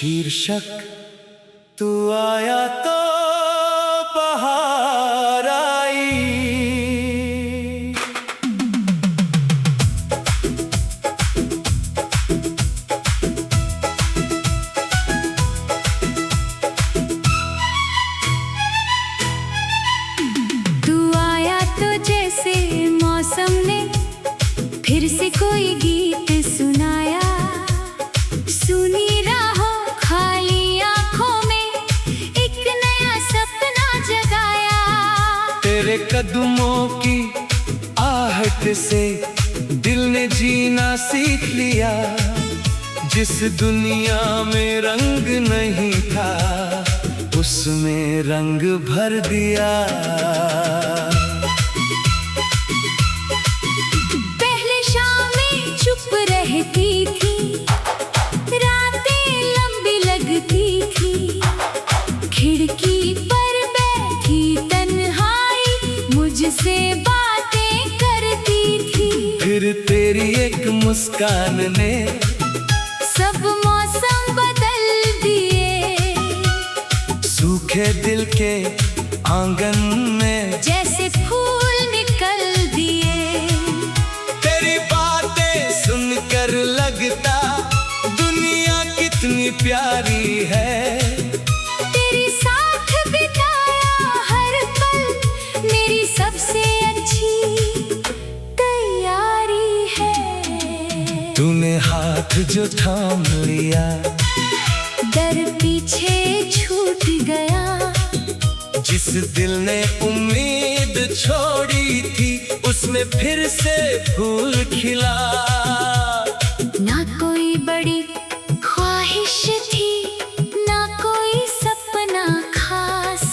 शीर्षक तू आया तो बहार आई। तू आया तो जैसे मौसम ने फिर से कोई गीत सुनाया। सुनी राहों खाली आंखों में एक नया सपना जगाया। तेरे कदमों की आहट से दिल ने जीना सीख लिया। जिस दुनिया में रंग नहीं था उसमें रंग भर दिया। पहले शामें चुप रहती थी, रातें लंबी लगती थी। खिड़की पर बैठी तन्हाई मुझसे बातें करती थी। फिर तेरी एक मुस्कान ने सब मौसम बदल दिए। सूखे दिल के आंगन में जैसे फूल निकल दिए। तेरी बातें सुनकर लगता दुनिया कितनी प्यारी है। तेरे साथ बिताया हर पल मेरी सबसे अच्छी तैयारी है। तूने हाथ जो थाम लिया डर पीछे छूट गया। जिस दिल ने उम्मीद छोड़ी थी उसमें फिर से फूल खिला। ना कोई बड़ी ख्वाहिश थी, ना कोई सपना खास।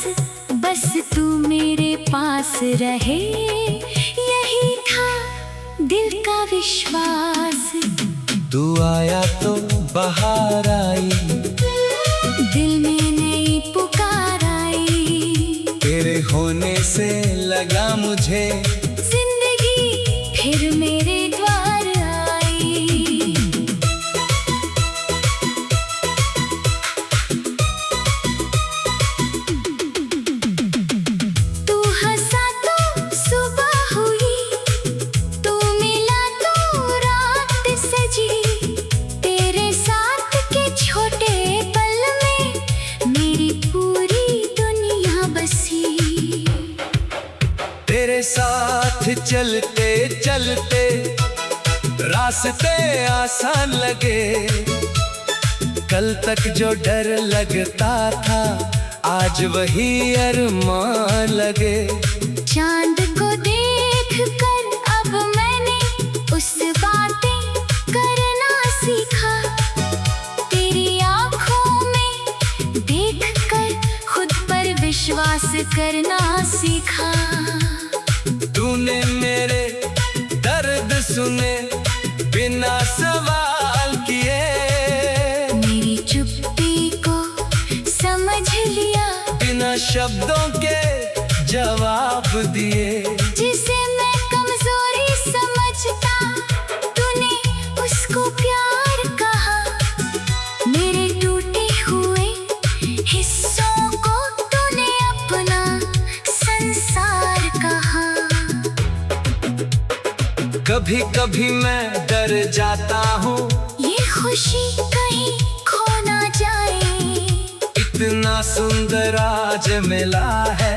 बस तू मेरे पास रहे यही था दिल का विश्वास। तू आया तो बहार आई, दिल में नई पुकार आई। तेरे होने से लगा मुझे जिंदगी फिर मेरे द्वार आई। तू हंसा तो सुबह हुई, तू मिला तो रात सजी। तेरे साथ के छोटे पल में मेरी पूरी दुनिया बसी। तेरे साथ चलते चलते रास्ते आसान लगे। कल तक जो डर लगता था आज वही अरमान लगे। चांद को देख कर अब मैंने उस बातें करना सीखा। तेरी आँखों में देख कर खुद पर विश्वास करना सीखा। तूने मेरे दर्द सुने बिना सवाल किए। मेरी चुप्पी को समझ लिया, बिना शब्दों के जवाब दिए। जिसे मैं कमजोरी समझता तूने उसको प्यार कहा। मेरे टूटे हुए हिस्सों को तूने अपना संसार कहा। कभी कभी मैं डर जाता हूँ ये खुशी कहीं खो ना जाए। इतना सुंदर आज मिला है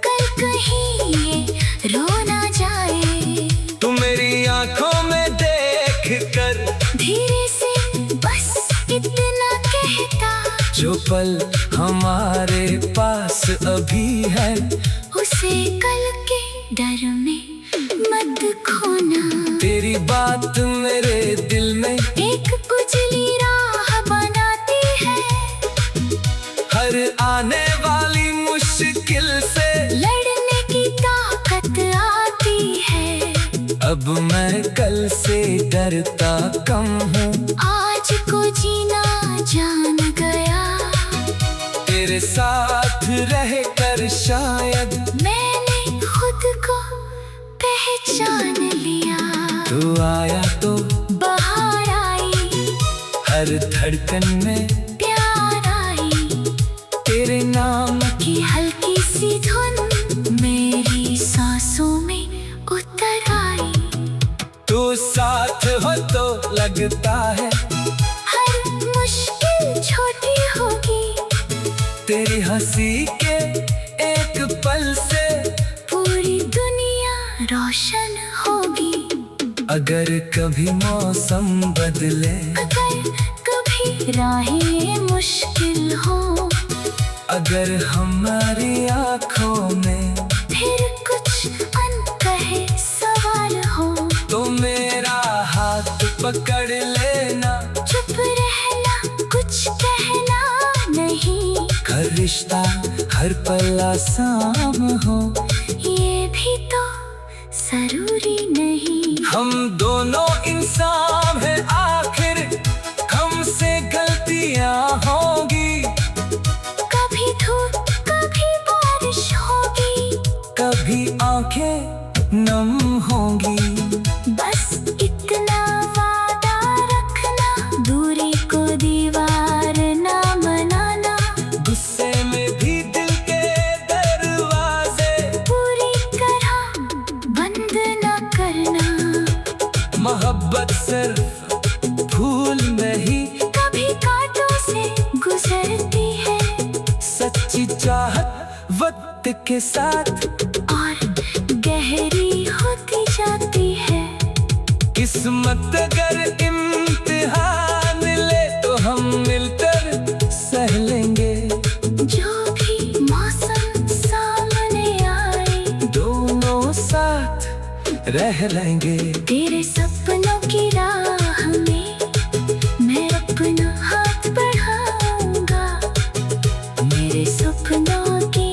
कल कहीं ये रो ना जाए। तू मेरी आंखों में देख कर धीरे से बस इतना कहता, जो पल हमारे पास अभी है उसे कल के डर में मत खोना। तेरी बात मेरे दिल में एक उजली राह बनाती है। हर आने वाली मुश्किल से लड़ने की ताकत आती है। अब मैं कल से डरता कम हूँ। आज को जीना जान गया। तेरे साथ रह कर शायद मैंने खुद को पहचान लिया। तू आया तो बहार आई, हर धड़कन में प्यार शाम की हल्की सी धुन मेरी सांसों में उतर आई। तू साथ हो तो लगता है हर मुश्किल छोटी होगी। तेरी हंसी के एक पल से पूरी दुनिया रोशन होगी। अगर कभी मौसम बदले, अगर कभी राहें मुश्किल हो, अगर हमारी आँखों में फिर कुछ अनकहे सवाल हो, तो मेरा हाथ पकड़ लेना। चुप रहना, कुछ कहना नहीं। हर रिश्ता हर पल आसान हो, ये भी तो जरूरी नहीं। हम दोनों इंसान हैं, आखिर हमसे गलतियां होंगी। कभी धूप कभी बारिश होगी, कभी आंखें नम होंगी। बस इतना वादा रखना, दूरी को दीवार ना बनाना। गुस्से में भी दिल के दरवाजे पूरी तरह बंद ना करना। मोहब्बत सिर्फ फूल नहीं, कभी कांटों से गुजरती है, सच्ची चाहत वक्त के साथ और गहरी होती जाती है। किस्मत अगर इम्तिहान ले तो हम मिलकर सह लेंगे। जो भी मौसम सामने आए, दोनों साथ रह लेंगे। तेरे सपनों की राह में मैं अपना हाथ बढ़ाऊंगा। मेरे सपनों की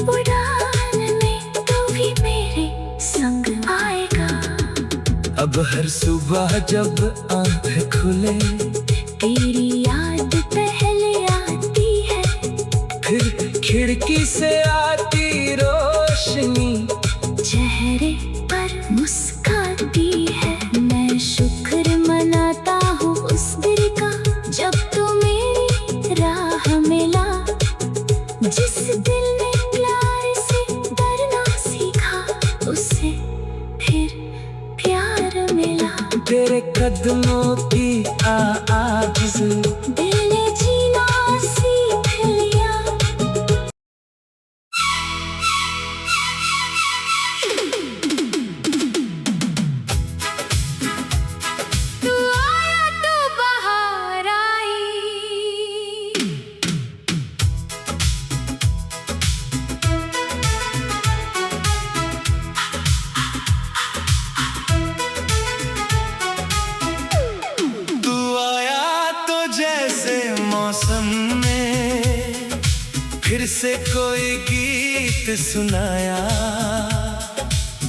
उड़ान में तू भी मेरे संग आएगा। अब हर सुबह जब आँखें खुले, तेरी याद पहले आती है। फिर खिड़की से आती रोशनी चेहरे पर मुस्काती है। मैं शुक्र मनाता हूँ उस दिल का, जब तू मेरी राह मिला। जिस दिल ने प्यार से डरना सीखा, उसे फिर प्यार मिला। तेरे कदमों की आवाज़ दिल ने जीना सीख लिया। तू आया तो बाहर आई, तू आया तो जैसे मौसम में फिर से कोई गीत सुनाया।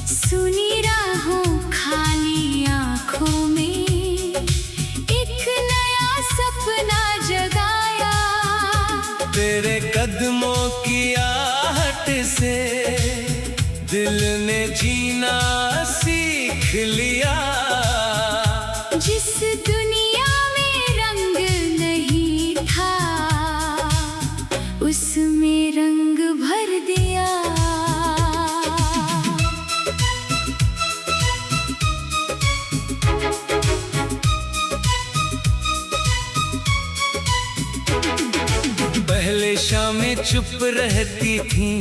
सुनी राहों खाली आँखों में एक नया सपना जगाया। तेरे कदमों की आहट से दिल ने जीना सीख लिया। जिस दुनिया में रंग नहीं था, उसमें रंग भर दिया। पहले शामें चुप रहती थीं,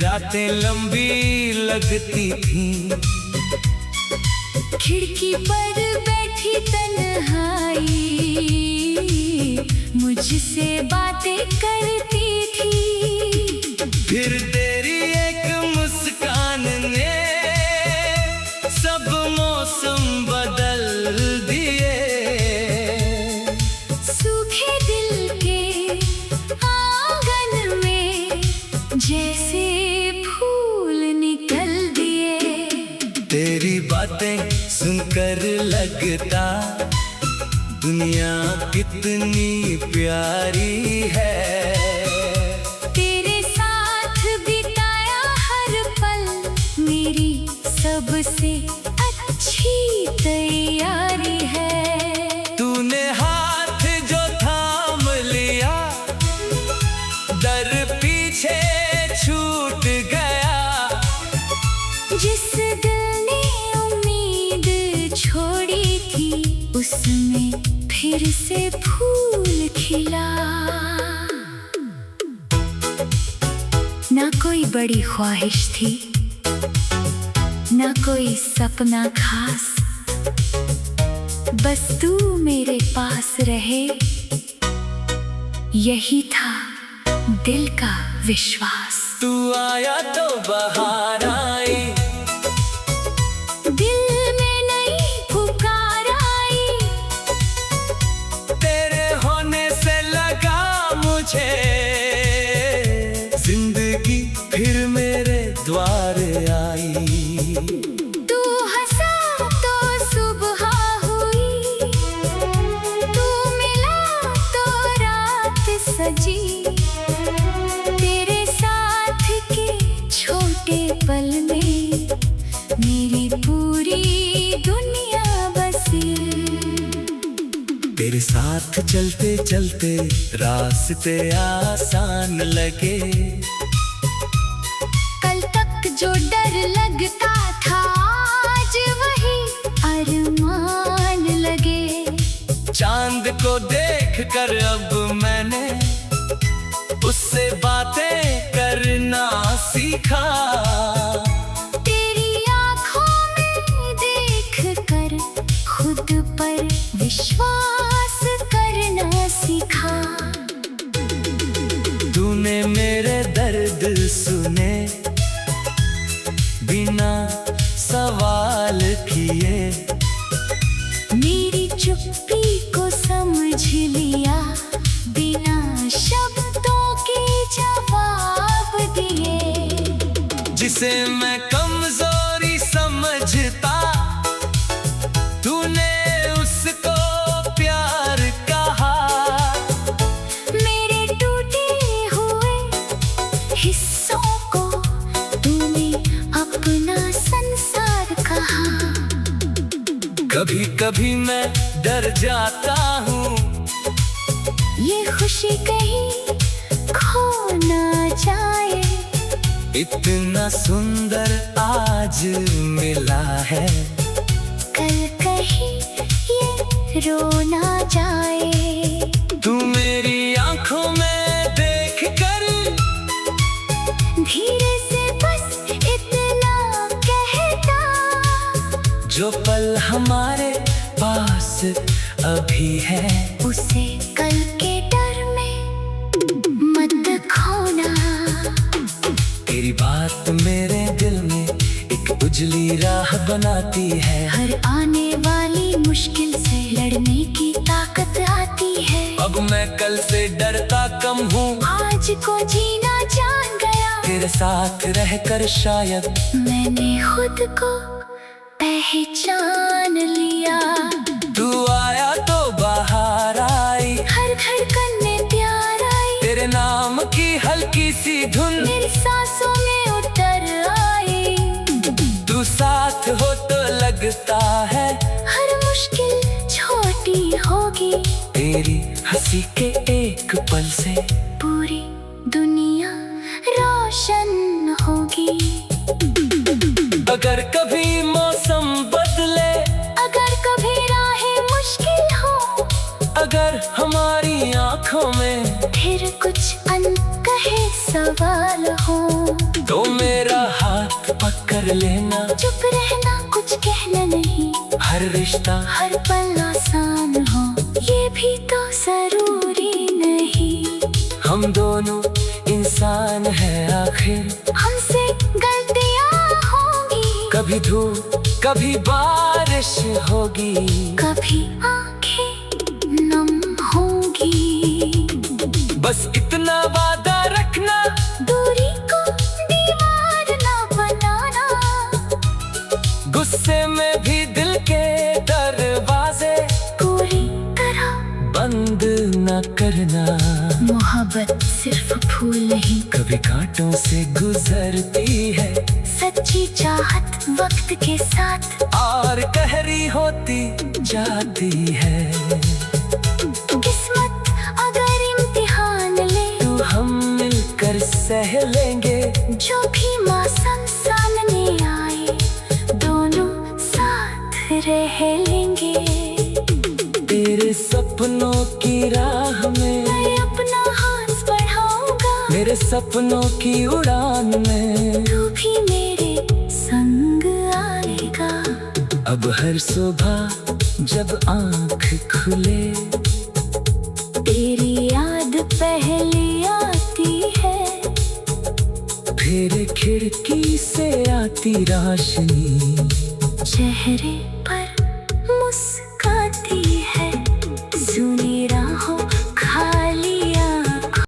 रातें लंबी लगती थीं। खिड़की पर बैठी तन्हाई मुझसे बातें करती थी। फिर तेरी एक मुस्कान ने सब मौसम बदल दिए। सूखे दिल के आंगन में जैसे फूल निकल दिए। तेरी बातें सुनकर लगता दुनिया कितनी प्यारी है। तेरे साथ बिताया हर पल मेरी सबसे अच्छी तैयारी है। तूने हाथ जो थाम लिया दर पीछे छूट गया। जिस दिल ने उम्मीद छोड़ी थी उसमें फिर से फूल खिला। ना कोई बड़ी ख्वाहिश थी, ना कोई सपना खास, बस तू मेरे पास रहे, यही था दिल का विश्वास। तू आया तो बहार आई, दिल में नई पुकार आई, तेरे होने से लगा मुझे जिंदगी फिर मेरे द्वार आई। तू हंसा तो सुबह हुई, तू मिला तो रात सजी। तेरे साथ के छोटे पल में मेरी पूरी दुनिया बसी। तेरे साथ चलते चलते रास्ते आसान लगे। कल तक जो डर लगता था आज वही अरमान लगे। चांद को देख कर अब मैंने उससे बातें करना सीखा। तेरी आँखों में देख कर खुद पर विश्वास करना सीखा। तूने मेरे दर्द सुने बिना सवाल किए, मेरी चुप्पी को समझ लिया बिना शब्दों के जवाब दिए। जिसे मैं कमजोरी समझता तूने उसको प्यार कहा। मेरे टूटे हुए हिस्सों को तूने अपना संसार कहा। कभी कभी मैं डर जाता हूँ ये खुशी कहीं खो ना जाए। इतना सुंदर आज मिला है, कल कहीं ये रो ना जाए। तू मेरी आंखों में देख कर धीरे से बस इतना कहता, जो पल हमारे पास अभी है उसे कल के डर में मत खोना। तेरी बात मेरे दिल में एक उजली राह बनाती है। हर आने वाली मुश्किल से लड़ने की ताकत आती है। अब मैं कल से डरता कम हूँ, आज को जीना जान गया। तेरे साथ रहकर शायद मैंने खुद को पहचान लिया। तू आया तो बाहर आई, हर धड़कन में प्यार आई। तेरे नाम की हल्की सी धुन मेरी सांसों में उतर आई। तू साथ हो तो लगता है हर मुश्किल छोटी होगी। तेरी हंसी के एक पल से पूरी दुनिया रोशन होगी। अगर कभी मौसम बदले, अगर कभी राहें मुश्किल हो, अगर हमारी आंखों में फिर कुछ अनकहे सवाल हो, तो मेरा हाथ पकड़ लेना। चुप रहना, कुछ कहना नहीं। हर रिश्ता हर पल आसान हो ये भी तो जरूरी नहीं। हम दोनों इंसान हैं आखिर, हमसे गलतियां होंगी। कभी धूप कभी बारिश होगी, कभी आंखें नम होंगी। बस इतना वादा रखना, दूरी को दीवार ना बनाना। गुस्से में भी दिल के दरवाजे पूरी तरह बंद न करना। मोहब्बत सिर्फ फूल नहीं, कभी कांटों से गुजरती है। सच्ची चाहत वक्त के साथ और गहरी होती जाती है। किस्मत अगर इम्तिहान ले, तू हम मिल पर सह लेंगे। जो भी मौसम सामने आए दोनों साथ रह लेंगे। तेरे सपनों की राह में मैं अपना हाथ बढ़ाऊंगा। मेरे सपनों की उड़ान में तू भी मेरे संग आएगा। अब हर सुबह जब आँख खुले तेरी याद पहले आती है। फिर खिड़की से आती रोशनी चेहरे पर मुस्काती है। सुनी राहों खाली आँखों।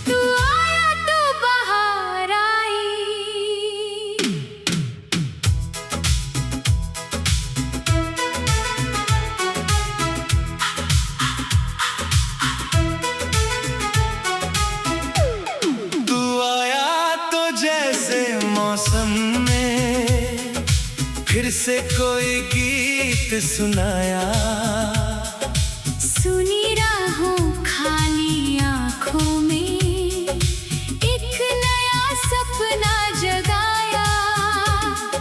तू आया तो बाहर आई। तू आया तो जैसे मौसम में फिर से कोई गीत सुनाया। सुनी राहों खाली आँखों में एक नया सपना जगाया।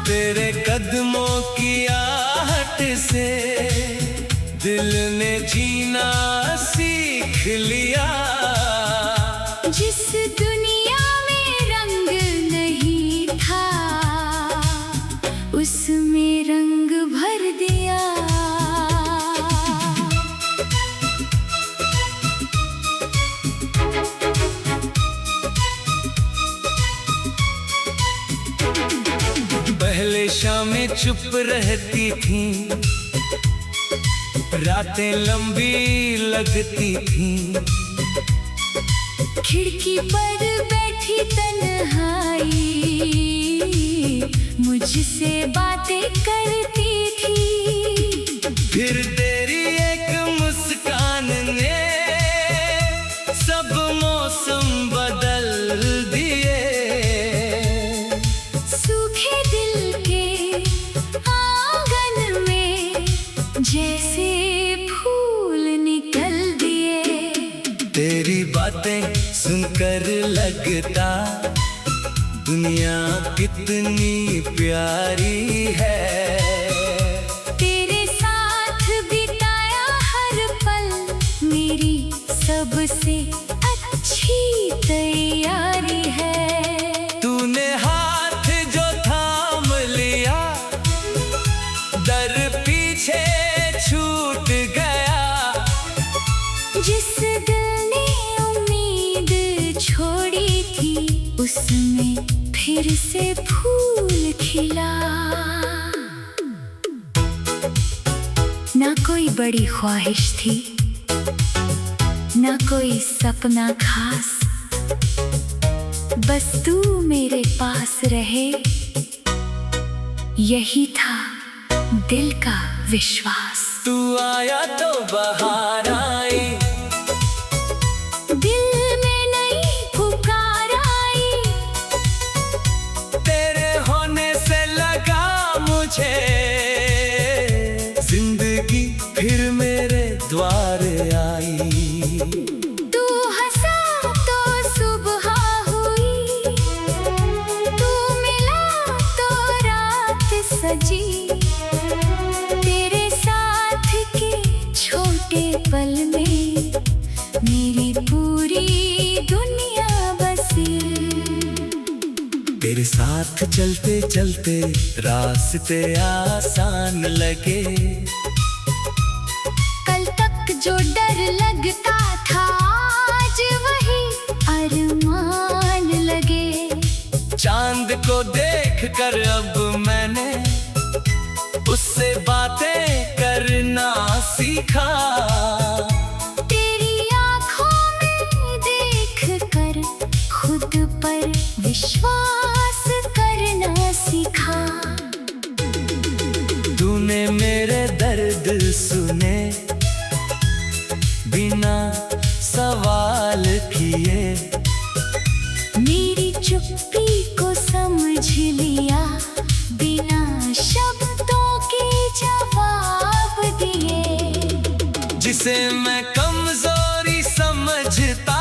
तेरे कदमों की आहट से दिल ने जीना सीख लिया। जिस दुनिया में रंग नहीं था उसमें रंग भर दिया। पहले शामें चुप रहती थी, रातें लंबी लगती थी। खिड़की पर बैठी तन्हाई मुझसे बातें करती थी। फिर तेरी एक मुस्कान ने सब मौसम बदल दिए। सूखे दिल के आंगन में जैसे फूल निकल दिए। तेरी बातें सुनकर लगता दुनिया कितनी प्यारी है। तेरे साथ बिताया हर पल मेरी सबसे अच्छी तैयारी है। तूने हाथ जो थाम लिया दर पीछे छूट गया। जिस दिल ने उम्मीद छोड़ी थी उसमें फिर से फूल खिला। ना कोई बड़ी ख्वाहिश थी, ना कोई सपना खास, बस तू मेरे पास रहे यही था दिल का विश्वास। तू आया तो बाहर आई, दिल में नई पुकार आई। तेरे होने से लगा मुझे जिंदगी फिर मेरे द्वार आई। तू हंसा तो सुबह हुई, तू मिला तो रात सजी। तेरे साथ के छोटे पल में मेरी पूरी दुनिया बसी। तेरे साथ चलते चलते रास्ते आसान लगे। कल तक जो डर लगता था आज वही अरमान लगे। चांद को देख कर अब मैंने उससे बातें करना सीखा। तेरी आँखों में देख कर खुद पर विश्वास करना सीखा। तूने मेरे दर्द सुने बिना सवाल किए। मेरी चुप्पी को समझ लिया बिना शब्दों के जवाब जिसे मैं कमजोरी समझता,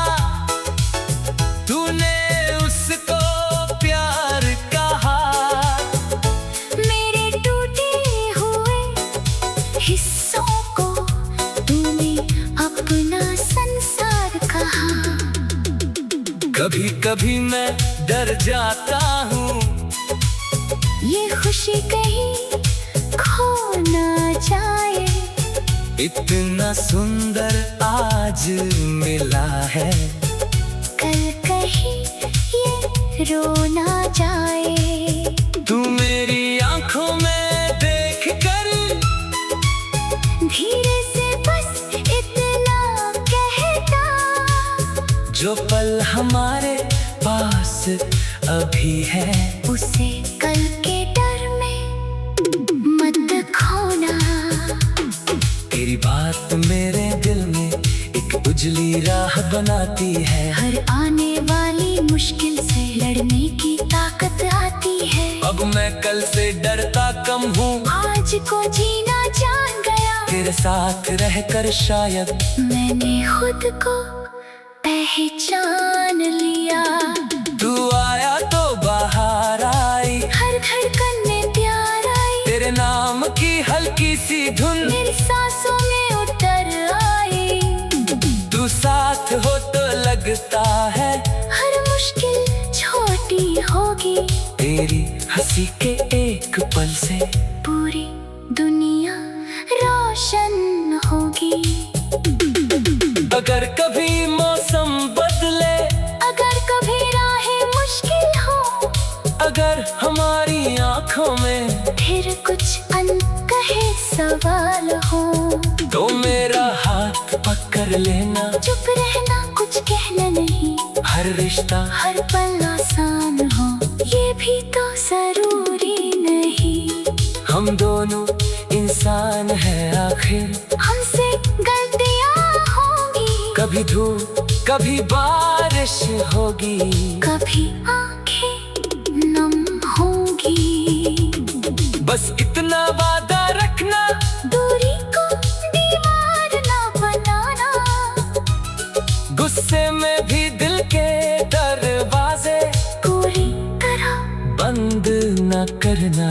तूने उसको प्यार कहा। मेरे टूटे हुए हिस्सों को तूने अपना संसार कहा। कभी कभी मैं डर जाता हूँ, ये खुशी कहीं खो न जाए। इतना सुंदर आज मिला है, कल कहीं ये रो न जाए। तू मेरी आंखों में देख कर धीरे से बस इतना कहता, जो पल हमारे पास अभी है, उसे कल के डर में मत खोना। तेरी बात मेरे दिल में एक उजली राह बनाती है। हर आने वाली मुश्किल से लड़ने की ताकत आती है। अब मैं कल से डरता कम हूँ, आज को जीना जान गया। तेरे साथ रहकर शायद मैंने खुद को पहचान लिया। तू आया तो बाहर आई, हर धड़कन में प्यार आई। तेरे नाम की हल्की सी धुन मेरी सांसों में उतर आई। तू साथ हो तो लगता है हर मुश्किल छोटी होगी। तेरी हंसी के एक पल से पूरी दुनिया रोशन होगी। अगर कभी मौसम बदले, अगर कभी राहें मुश्किल हो, अगर हमारी आंखों में फिर कुछ अनकहे सवाल हो, तो मेरा हाथ पकड़ लेना। चुप रहना, कुछ कहना नहीं। हर रिश्ता हर पल आसान हो, ये भी तो जरूरी नहीं। हम दोनों इंसान हैं आखिर, हमसे गलतियां होंगी। कभी धूप कभी बारिश होगी, कभी आंखें नम होंगी। बस इतना वादा रखना, दूरी को दीवार ना बनाना। गुस्से में भी दिल के दरवाजे पूरी तरह बंद न करना।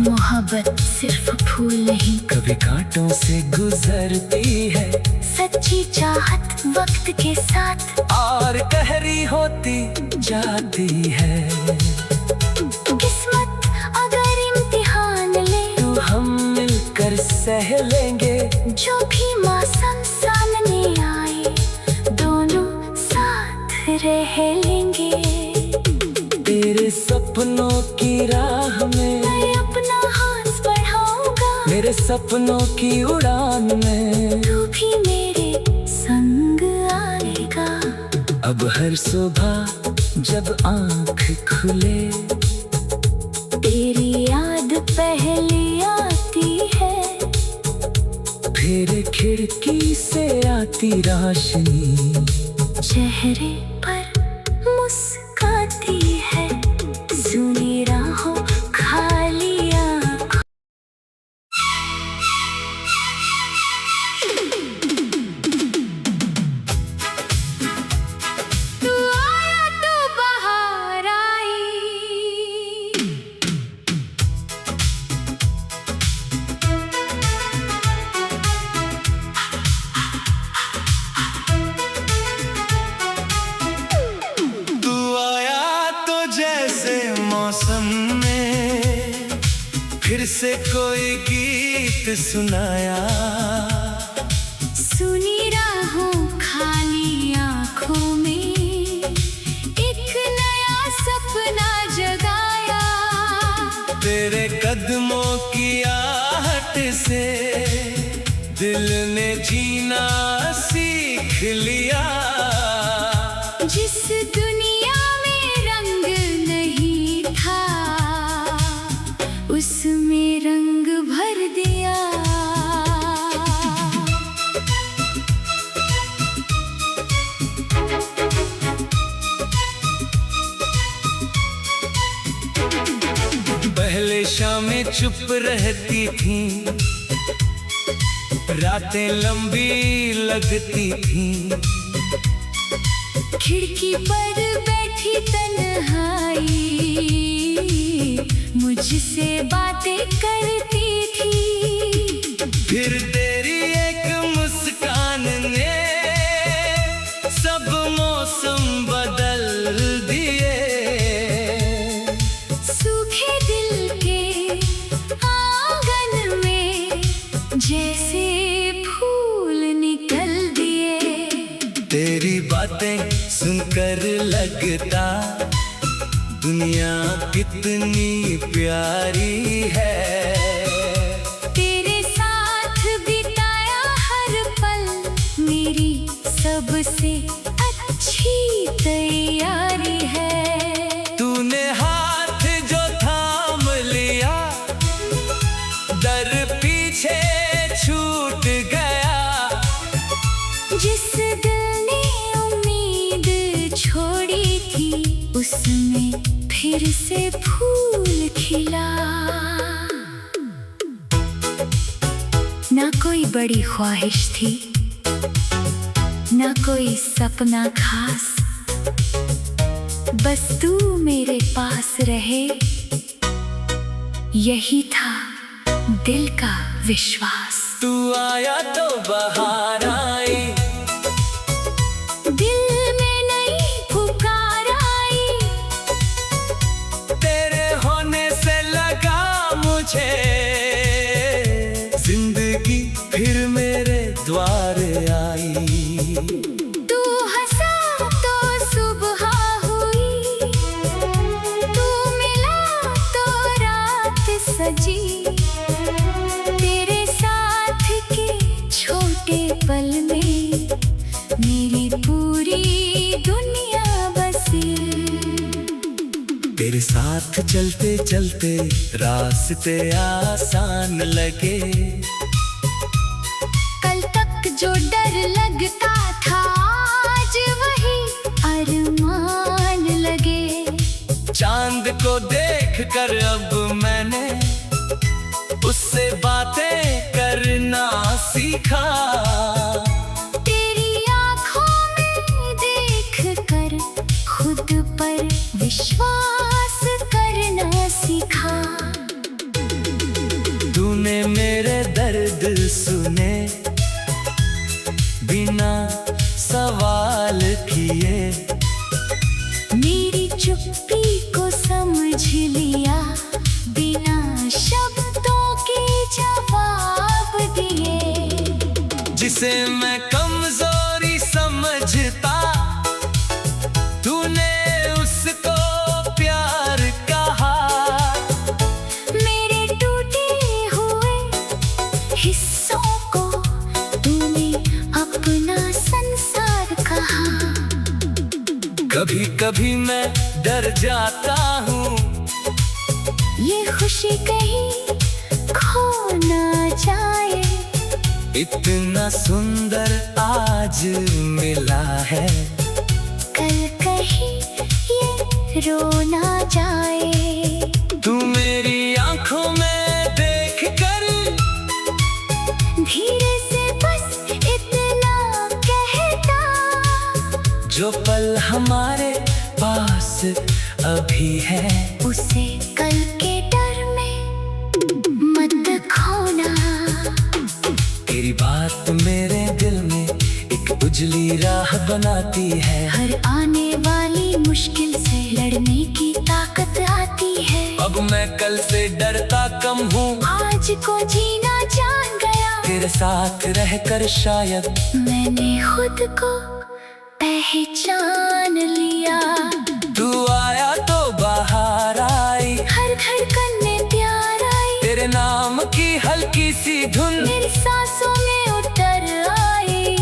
मोहब्बत सिर्फ फूल नहीं, कभी कांटों से गुजरती है, सच्ची चाहत वक्त के साथ और गहरी होती जाती है। किस्मत अगर इम्तिहान ले, तो हम मिलकर सह लेंगे। जो भी मौसम सामने आए, दोनों साथ रह लेंगे। तेरे सपनों की राह में मैं अपना हाथ बढ़ाऊंगा। मेरे सपनों की उड़ान में तू भी मेरे संग आएगा। अब हर सुबह जब आँख खुले, तेरी याद पहले आती है। फिर खिड़की से आती रोशनी, चेहरे पर मुस्काती है। सुनी राहों खाली आँखों, तू आया तो बाहर आई। तू आया तो जैसे मौसम में फिर से कोई गीत सुनाया। सुनी राहों खाली आँखों में एक नया सपना जगाया। तेरे कदमों की आहट से दिल ने जीना सीख लिया। जिस दुनिया में रंग नहीं था, उसमें रंग भर दिया। पहले शामें चुप रहती थीं, रातें लंबी लगती थी, खिड़की पर बैठी तन्हाई मुझसे बातें करती थी। फिर तेरी एक मुस्कान ने सब मौसम बदल दिए। सूखे दिल के आंगन में जैसे फूल निकल दिए। तेरी बातें सुनकर लगता दुनिया कितनी प्यारी है। तेरे साथ बिताया हर पल मेरी सबसे अच्छी तैयारी है। तूने हाथ जो थाम लिया, दर पीछे छूट गया। जिस दिल ने उम्मीद छोड़ी थी उसमें फिर से फूल खिला। ना कोई बड़ी ख्वाहिश थी, ना कोई सपना खास, बस तू मेरे पास रहे, यही था दिल का विश्वास। तू आया तो बहार आई, दिल में नई पुकार आई। तेरे होने से लगा मुझे जिंदगी फिर मेरे द्वार आई। तू हंसा तो सुबह हुई, तू मिला तो रात सजी। तेरे साथ के छोटे पल में मेरी पूरी दुनिया बसी। तेरे साथ चलते चलते रास्ते आसान लगे। कल तक जो डर लगता था आज वही अरमान लगे। चांद को देखकर अब मैंने उससे बातें करना सीखा। तेरी आँखों में देखकर खुद पर विश्वास करना सीखा। तूने मेरे दर्द सुने बिना सवाल किए। मेरी चुप्पी को समझ लिया बिना शब्दों के जवाब दिए। जिसे मैं कमजोरी समझता तूने उसको प्यार कहा। मेरे टूटे हुए हिस्सों को तूने अपना संसार कहा। कभी कभी मैं डर जाता हूँ, ये खुशी कहीं खो न जाए। इतना सुंदर आज मिला है, कल कहीं ये रो न जाए। तू मेरी आंखों में देख कर धीरे से बस इतना कहता, जो पल हमारे पास अभी है उसे कल के डर में मत खोना। तेरी बात मेरे दिल में एक उजली राह बनाती है। हर आने वाली मुश्किल से लड़ने की ताकत आती है। अब मैं कल से डरता कम हूँ, आज को जीना जान गया। तेरे साथ रहकर शायद मैंने खुद को पहचान लिया। तू आया तो बाहर आई, हर धड़कन में प्यार आई। तेरे नाम की हल्की सी धुन मेरी सांसों में उतर आई।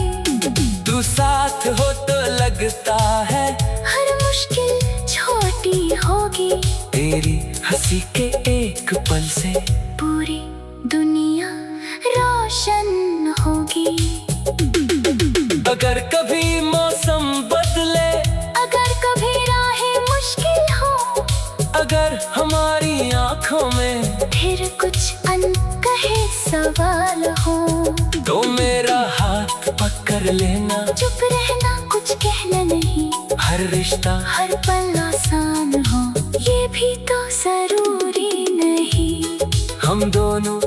तू साथ हो तो लगता है हर मुश्किल छोटी होगी। तेरी हंसी के एक पल से पूरी दुनिया रोशन होगी। अगर कभी मौसम बदले, अगर कभी राहें मुश्किल हो, अगर हमारी आंखों में फिर कुछ अनकहे सवाल हो, तो मेरा हाथ पकड़ लेना, चुप रहना कुछ कहना नहीं, हर रिश्ता हर पल आसान हो ये भी तो जरूरी नहीं। हम दोनों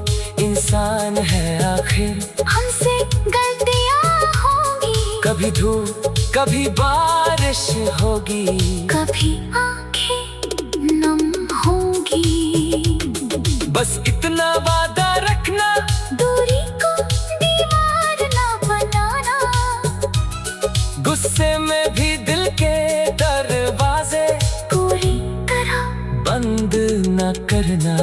इंसान हैं आखिर, हमसे गलतियां होंगी, कभी धूप कभी बारिश होगी, कभी आंखें नम होंगी। बस इतना वादा रखना, दूरी को दीवार ना बनाना, गुस्से में भी दिल के दरवाजे पूरी तरह बंद न करना।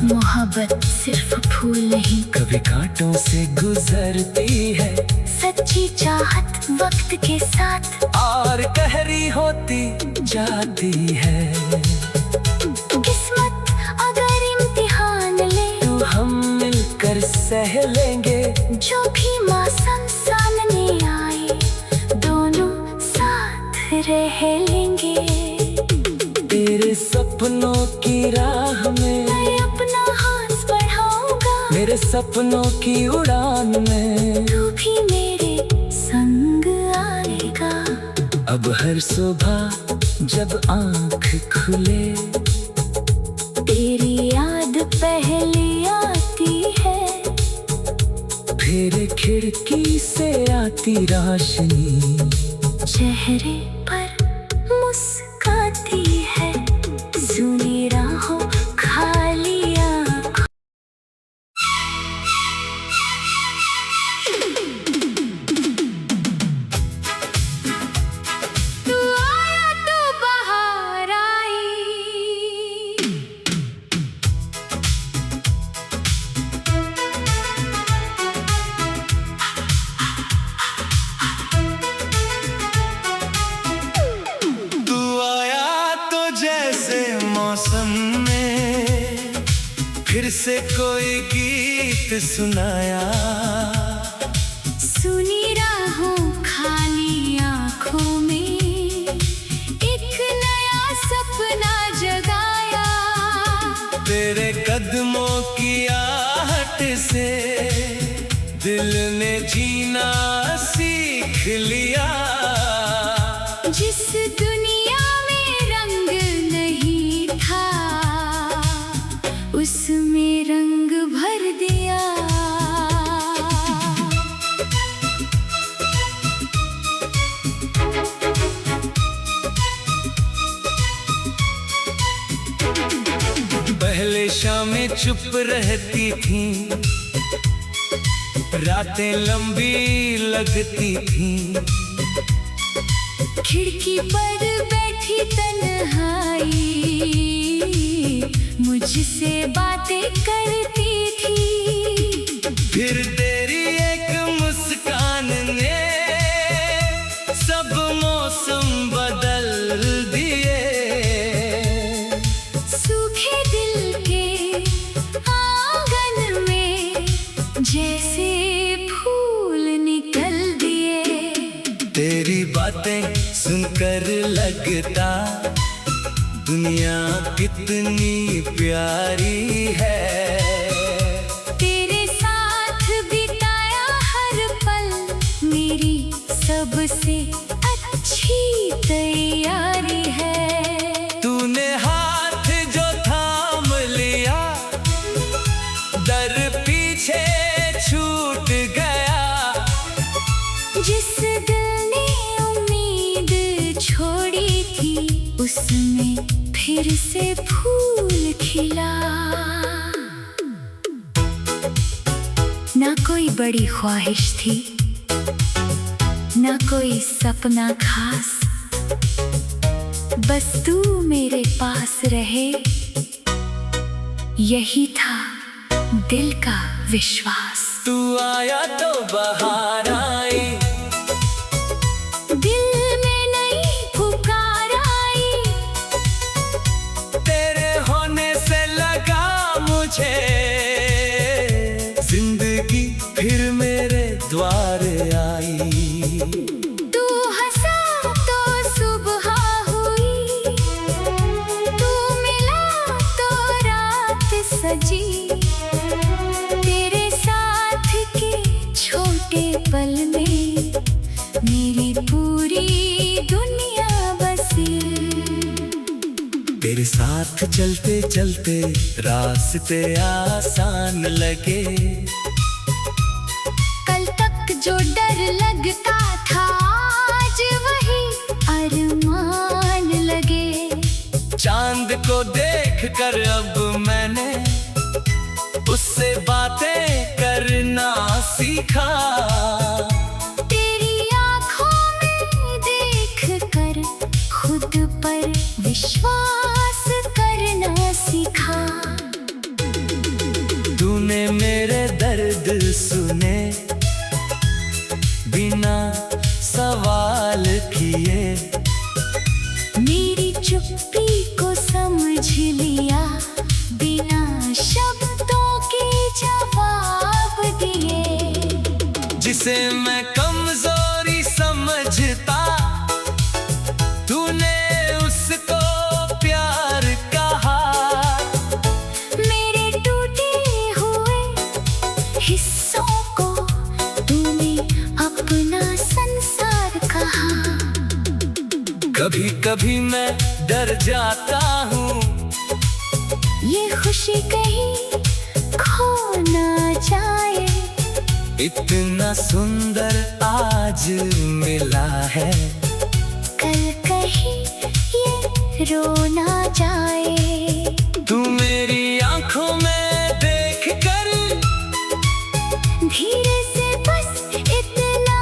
मोहब्बत सिर्फ फूल नहीं, कभी कांटों से गुजरती है, सच्ची चाहत वक्त के साथ और गहरी होती जाती है। किस्मत अगर इम्तिहान ले, तो हम मिलकर सह लेंगे, जो भी मौसम सामने आए दोनों साथ रह लेंगे। तेरे सपनों की राह में मैं अपना हाथ बढ़ाऊंगा, मेरे सपनों की उड़ान में तू भी मेरे संग आएगा। अब हर सुबह जब आँख खुले, तेरी याद पहले आती है, फिर खिड़की से आती रोशनी, चेहरे पर मुस्काती है, सुनी राहों खाली आँखों। तू आया तो बाहर आई, तू आया तो जैसे मौसम में फिर से कोई गीत सुनाया, सुनी राहों खाली आँखों में एक नया सपना जगाया। तेरे कदमों की आहट से दिल ने जीना सीख लिया, जिस दुनिया में रंग नहीं था उसमें रंग भर दिया। पहले शामें चुप रहती थीं, रातें लंबी लगती थीं, खिड़की पर बैठी तन्हाई मुझसे बातें करती थी। फिर तेरी एक मुस्कान ने सब मौसम बदल दिए, सूखे दिल के आंगन में जैसे फूल निकल दिए। तेरी बातें सुनकर लगता दुनिया कितनी प्यारी है, तेरे साथ बिताया हर पल मेरी सबसे अच्छी तैयारी है। तूने हाथ जो थाम लिया, दर पीछे छूट गया, जिस दिल ने उम्मीद छोड़ी थी उसमें फिर से फूल खिला। ना कोई बड़ी ख्वाहिश थी, ना कोई सपना खास, बस तू मेरे पास रहे यही था दिल का विश्वास। तू आया तो बाहर आई, दिल में नई पुकार आई, तेरे होने से लगा मुझे जिंदगी फिर मेरे द्वार आई। तू हंसा तो सुबह हुई, तू मिला तो रात सजी, तेरे साथ के छोड़ चलते चलते रास्ते आसान लगे। कल तक जो डर लगता था आज वही अरमान लगे। चांद को देखकर अब मैंने उससे बातें करना सीखा। तेरी आँखों में देखकर खुद पर विश्वास करना सीखा। तूने मेरे दर्द सुने बिना सवाल किए। मेरी चुप्पी को समझ लिया बिना शब्दों के जवाब दिए। जिसे मैं कमजोरी समझता तूने उसको प्यार कहा। मेरे टूटे हुए हिस्सों को तूने अपना संसार कहा। कभी कभी मैं डर जाता हूँ ये खुशी कहीं खो न जाए। इतना सुंदर आज मिला है कल कहीं ये रो न जाए। तू मेरी आंखों में देख कर धीरे से बस इतना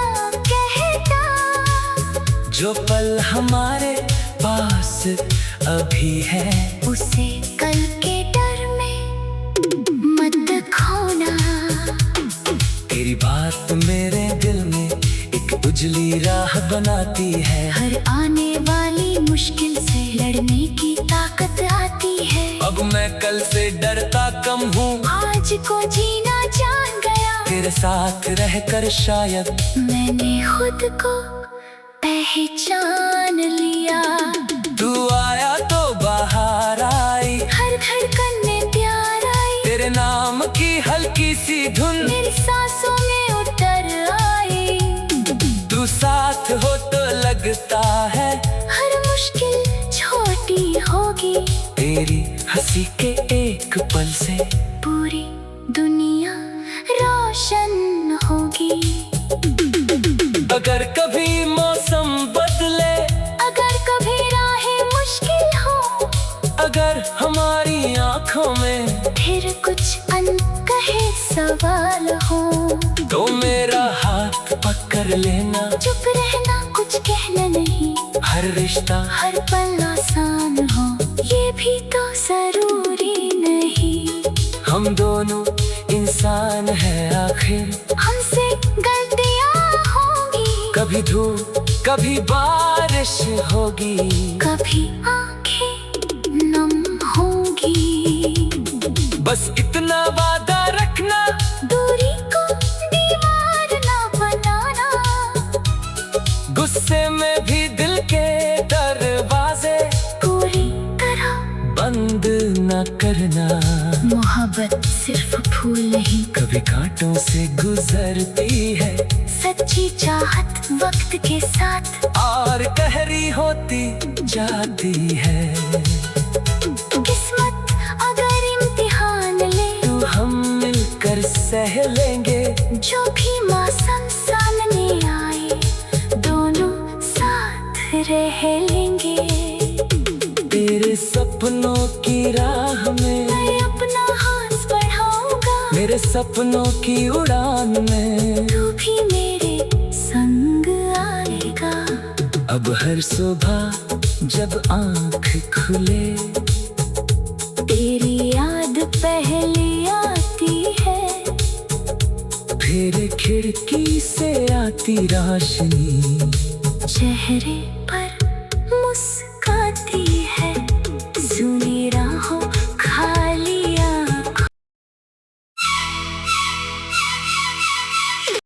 कहता। जो पल हमारे पास अभी है उसे कल के डर में मत खोना। तेरी बात मेरे दिल में एक उजली राह बनाती है। हर आने वाली मुश्किल से लड़ने की ताकत आती है। अब मैं कल से डरता कम हूँ। आज को जीना जान गया। तेरे साथ रहकर शायद मैंने खुद को पहचान लिया। तू आया तो बाहर आई। हर धड़कन में प्यार आई। तेरे नाम की हल्की सी धुन मेरी सांसों में उतर आई। तू साथ हो तो लगता है हर मुश्किल छोटी होगी। तेरी हंसी के एक पल से पूरी दुनिया रोशन होगी। अगर कभी मौसम बदले, अगर कभी राहें मुश्किल हो, अगर हमारी आंखों में फिर कुछ अनकहे सवाल हो, तो मेरा हाथ पकड़ लेना। चुप रहना, कुछ कहना नहीं। हर रिश्ता हर पल आसान हो, ये भी तो जरूरी नहीं। हम दोनों इंसान हैं आखिर। हमसे गलतियां होंगी। कभी धूप कभी बारिश होगी। कभी आंखें नम होंगी। बस इतना वादा रखना, दूरी को दीवार ना बनाना। गुस्से में भी दिल के दरवाजे पूरी तरह बंद न करना। मोहब्बत सिर्फ फूल नहीं, कभी कांटों से गुजरती है। सच्ची चाहत वक्त के साथ और गहरी होती जाती है। किस्मत अगर इम्तिहान ले, तो हम मिलकर सह लेंगे। जो भी मौसम सामने आए, दोनों साथ रह लेंगे। तेरे सपनों की राह में मैं अपना हाथ बढ़ाऊंगा। मेरे सपनों की उड़ान में तू भी मेरे संग आएगा। अब हर सुबह जब आँख खुले, तेरी याद पहले आती है। फिर खिड़की से आती रोशनी। चेहरे